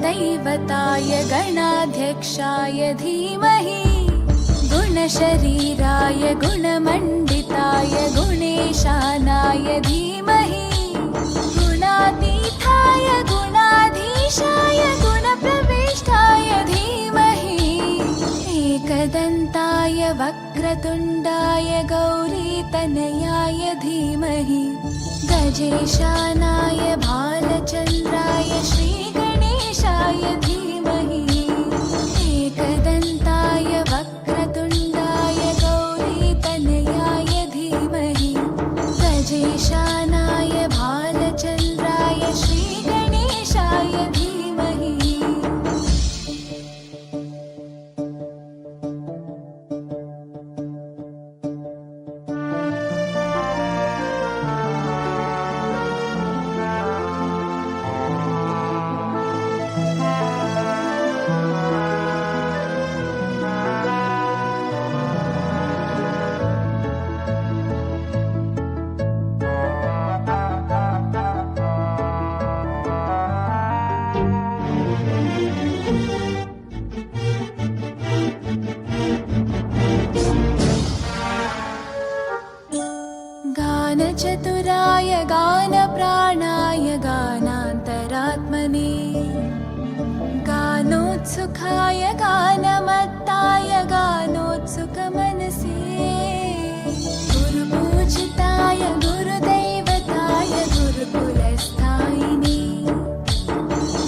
गुरुदैवताय गणाध्यक्षाय धीमहि गुणशरीराय गुणमण्डिताय गुणेशानाय धीमहि गुणातीताय गुणाधीशाय गुणप्रविष्टाय धीमहि एकदन्ताय वक्रतुण्डाय गौरीतनयाय धीमहि गजेशानाय भालचन्द्राय श्रीगणेशाय धीमहि एकदन्ताय वक्रतुण्डाय गौरीतनयाय धीमहि गजेशानाय भालचन्द्राय श्रीगणेशाय धीमहि। गानचतुराय गानप्राणाय गानान्तरात्मने गानोत्सुकाय गानमत्ताय गानोत्सुकमनसे गुरुपूजिताय गुरुदैवताय गुरुकुलस्थायिने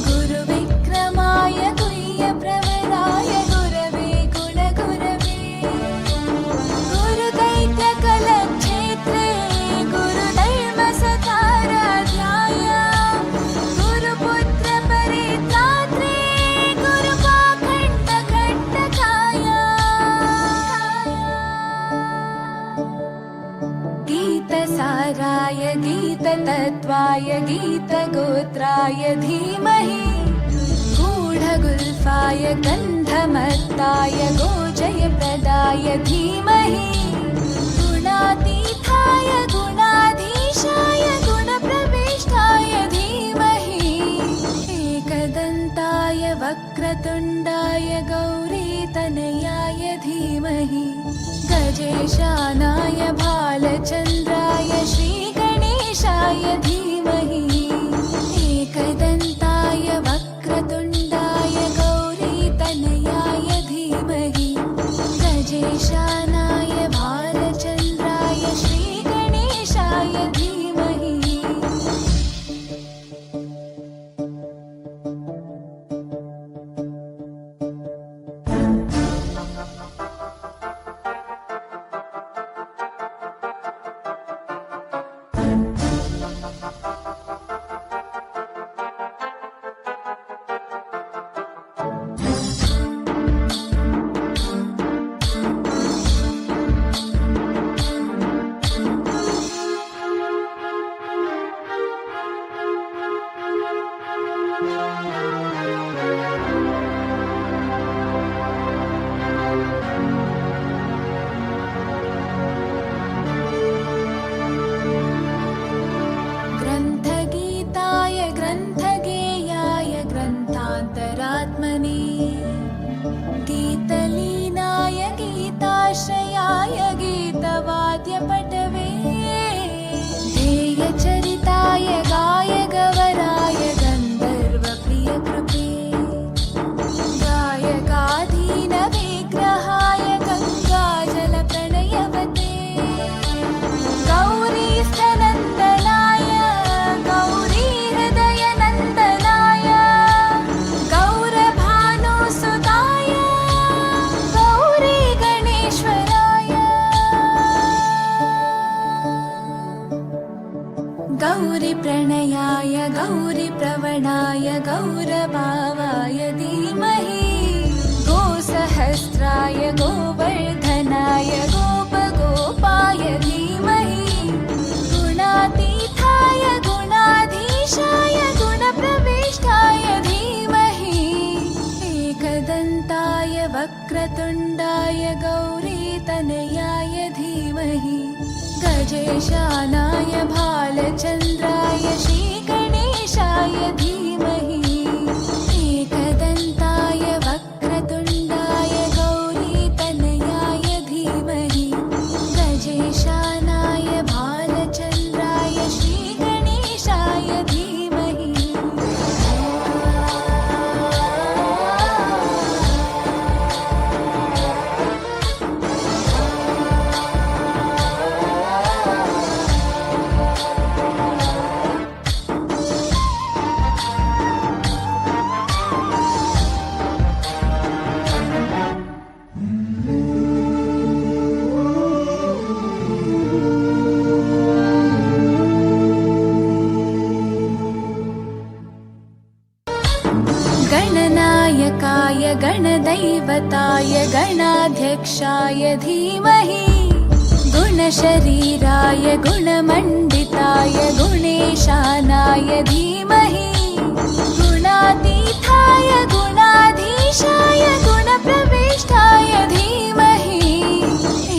गुरुविक्रमाय गुह्यप्रवराय गुरवे गुणगुरवे गुरुदैत्यकलक्षेत्रे गुरुधर्मसताराध्याय गुरुपुत्रपरित्रात्रे गुरुपाखण्डखण्डकाय गीतसाराय गीततत्त्वाय गीतगोत्राय धीमहि गूढगुल्फाय गन्धमत्ताय गोजयप्रदाय धीमहि गुणातीताय गुणाधीशाय गुणप्रविष्टाय धीमहि एकदन्ताय वक्रतुण्डाय गौरीतनयाय धीमहि गजेशानाय भालचन्द्राय श्रीगणेशाय धीमहि एकदन्ताय वक्रतुण्डाय गौरीतनयाय धीमहि गजेशानाय भालचन्द्राय श्रीगणेशाय धीमहि। ग्रन्थगीताय ग्रन्थगेयाय ग्रन्थान्तरात्मने गीतलीनाय गीताश्रयाय गीतवाद्यपटवे ध्येयचरिताय गायगवराय गन्धर्वप्रियकृपे गायकाधीनविग्रहाय गङ्गाजलप्रणयवते गौरीस्तनन्दनाय गौरीहृदयनन्दनाय गौरभानुसुताय गौरीगणेश्वराय गौरीप्रणयाय गौरीप्रवणाय गौरभावाय धीमहि गोसहस्राय गोवर्धनाय गोपगोपाय धीमहि गुणातीताय गुणाधीशाय गुणप्रविष्टाय धीमहि एकदन्ताय वक्रतुण्डाय गौरीतनयाय धीमहि गजेशानाय भालचन्द्राय श्रीगणेशाय धीमहि गजेशानाय भालचन्द्राय श्रीगणेशाय धीमहि गणनायकाय गणदैवताय गणाध्यक्षाय धीमहि गुणशरीराय गुणमण्डिताय गुणेशानाय धीमहि गुणातीताय गुणाधीशाय गुणप्रविष्टाय धीमहि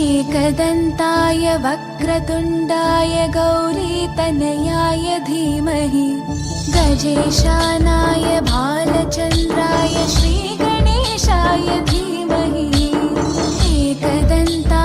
एकदन्ताय वक्रतुण्डाय गौरीतनयाय धीमहि गजेशानाय भालचन्द्राय श्रीगणेशाय धीमहि एकदन्ताय